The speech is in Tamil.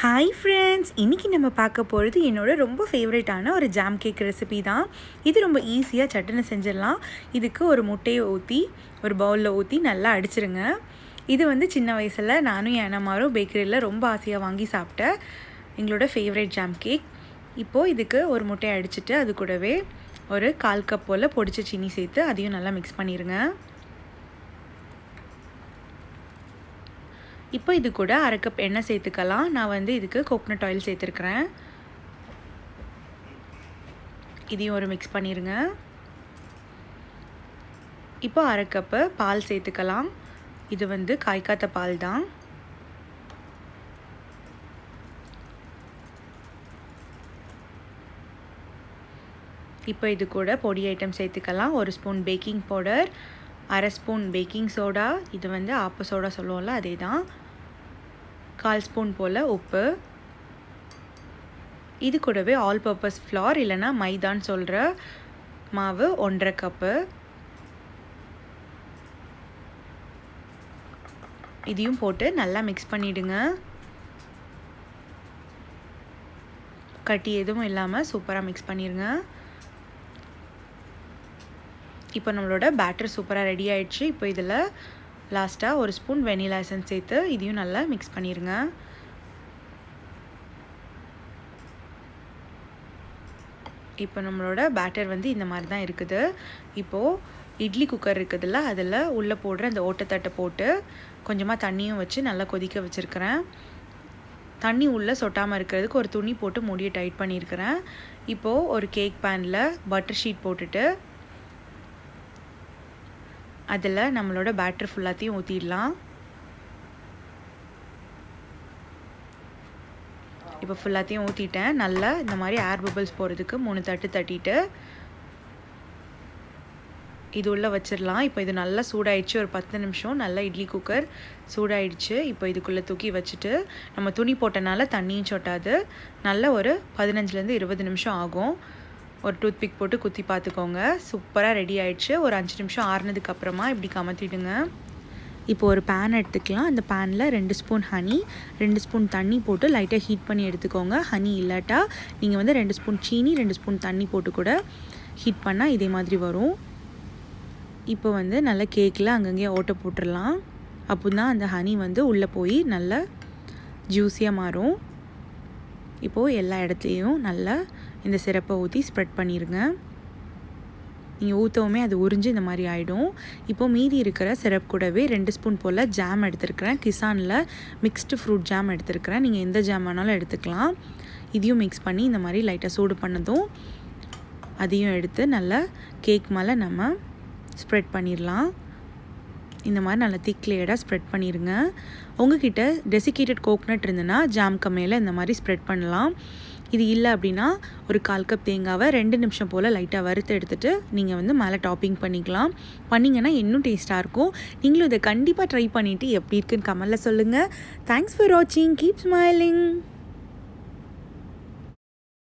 ஹாய் ஃப்ரெண்ட்ஸ், இன்றைக்கி நம்ம பார்க்க போகிறது என்னோட ரொம்ப ஃபேவரட்டான ஒரு ஜாம் கேக் ரெசிபி தான். இது ரொம்ப ஈஸியாக சட்டுன்னு செஞ்சிடலாம். இதுக்கு ஒரு முட்டையை ஊற்றி ஒரு பவுலில் ஊற்றி நல்லா அடிச்சிருங்க. இது வந்து சின்ன வயசில் நானும் என் அண்ணமாரும் பேக்கரியில் ரொம்ப ஆசையாக வாங்கி சாப்பிட்ட எங்களோட ஃபேவரட் ஜாம் கேக். இப்போது இதுக்கு ஒரு முட்டையை அடிச்சுட்டு அது கூடவே ஒரு 1/4 கப் போல் பொடிச்ச சீனி சேர்த்து அதையும் நல்லா மிக்ஸ் பண்ணிடுங்க. இப்போ இது கூட 1/2 கப் எண்ணெய் சேர்த்துக்கலாம். நான் வந்து இதுக்கு கோகனட் ஆயில் சேர்த்துருக்குறேன். இதையும் ஒரு மிக்ஸ் பண்ணிடுங்க. இப்போ 1/2 கப்பு பால் சேர்த்துக்கலாம். இது வந்து காய்க்காத்த பால் தான். இப்போ இது கூட பொடி ஐட்டம் சேர்த்துக்கலாம். 1 spoon baking powder, 1/2 spoon baking soda, இது வந்து ஆப்ப சோடா சொல்லுவோம்ல அதே தான், 1/4 ஸ்பூன் போல் உப்பு, இது கூடவே ஆல் பர்பஸ் ஃப்ளார் இல்லைனா மைதான்னு சொல்கிற மாவு 1/2 கப்பு, இதையும் போட்டு நல்லா மிக்ஸ் பண்ணிவிடுங்க. கட்டி எதுவும் இல்லாமல் சூப்பராக மிக்ஸ் பண்ணிடுங்க. இப்போ நம்மளோட பேட்டர் சூப்பராக ரெடி ஆகிடுச்சு. இப்போ இதில் லாஸ்ட்டாக 1 ஸ்பூன் வெனிலா எசன்ஸ் சேர்த்து இதையும் நல்லா மிக்ஸ் பண்ணிடுங்க. இப்போ நம்மளோட பேட்டர் வந்து இந்த மாதிரி தான் இருக்குது. இப்போது இட்லி குக்கர் இருக்குதுல்ல, அதில் உள்ளே போடுற அந்த ஓட்டத்தட்டை போட்டு கொஞ்சமாக தண்ணியும் வச்சு நல்லா கொதிக்க வச்சுருக்கிறேன். தண்ணி உள்ளே சொட்டாமல் இருக்கிறதுக்கு ஒரு துணி போட்டு மூடியை டைட் பண்ணியிருக்கிறேன். இப்போது ஒரு கேக் பேனில் பட்டர் ஷீட் போட்டுட்டு அதில் நம்மளோட பேட்டர் ஃபுல்லாத்தையும் ஊற்றிடலாம். இப்போ ஃபுல்லாத்தையும் ஊற்றிட்டேன். நல்லா இந்த மாதிரி ஏர் பபிள்ஸ் போகிறதுக்கு 3 தட்டு தட்டிட்டு இது உள்ளே வச்சிடலாம். இப்போ இது நல்லா சூடாயிடுச்சு. ஒரு 10 நிமிஷம் நல்லா இட்லி குக்கர் சூடாயிடுச்சு. இப்போ இதுக்குள்ளே தூக்கி வச்சுட்டு நம்ம துணி போட்டனால தண்ணியும் சொட்டாது. நல்லா ஒரு 15லேருந்து 20 நிமிஷம் ஆகும். ஒரு டூத் பிக் போட்டு குத்தி பார்த்துக்கோங்க. சூப்பராக ரெடி ஆகிடுச்சு. ஒரு 5 நிமிஷம் ஆறுனதுக்கு அப்புறமா இப்படி கமத்திடுங்க. இப்போ ஒரு பேன் எடுத்துக்கலாம். அந்த பேனில் 2 ஸ்பூன் ஹனி, 2 ஸ்பூன் தண்ணி போட்டு லைட்டாக ஹீட் பண்ணி எடுத்துக்கோங்க. ஹனி இல்லாட்டா நீங்கள் வந்து 2 ஸ்பூன் சீனி 2 ஸ்பூன் தண்ணி போட்டு கூட ஹீட் பண்ணால் இதே மாதிரி வரும். இப்போ வந்து நல்லா கேக்கில் அங்கங்கேயே ஓட்ட போட்டுடலாம். அப்போ தான் அந்த ஹனி வந்து உள்ளே போய் நல்லா ஜூஸியாக மாறும். இப்போது எல்லா இடத்துலையும் நல்லா இந்த சிரப்பை ஊற்றி ஸ்ப்ரெட் பண்ணிடுங்க. நீங்கள் ஊற்றவுமே அது உறிஞ்சு இந்த மாதிரி ஆகிடும். இப்போது மீதி இருக்கிற சிரப் கூடவே 2 ஸ்பூன் போல் ஜாம் எடுத்துருக்கிறேன். கிசானில் மிக்ஸ்டு ஃப்ரூட் ஜாம் எடுத்துருக்கிறேன். நீங்கள் எந்த ஜாம் வேணாலும் எடுத்துக்கலாம். இதையும் மிக்ஸ் பண்ணி இந்த மாதிரி லைட்டாக சூடு பண்ணதும் அதையும் எடுத்து நல்லா கேக் மேலே நம்ம ஸ்ப்ரெட் பண்ணிடலாம். இந்த மாதிரி நல்லா திக் லேயராக ஸ்ப்ரெட் பண்ணிடுங்க. உங்ககிட்ட டெசிகேட்டட் கோகனட் இருந்ததுன்னா ஜாம்க்கு மேலே இந்த மாதிரி ஸ்ப்ரெட் பண்ணலாம். இது இல்லை அப்படின்னா ஒரு 1/4 கப் தேங்காவை 2 நிமிஷம் போல் லைட்டாக வறுத்து எடுத்துகிட்டு நீங்கள் வந்து மேலே டாப்பிங் பண்ணிக்கலாம். பண்ணிங்கன்னா இன்னும் டேஸ்ட்டாக இருக்கும். நீங்களும் இதை கண்டிப்பாக ட்ரை பண்ணிவிட்டு எப்படி இருக்குன்னு கமெண்ட்டில் சொல்லுங்கள். தேங்க்ஸ் ஃபார் வாட்சிங். Keep smiling.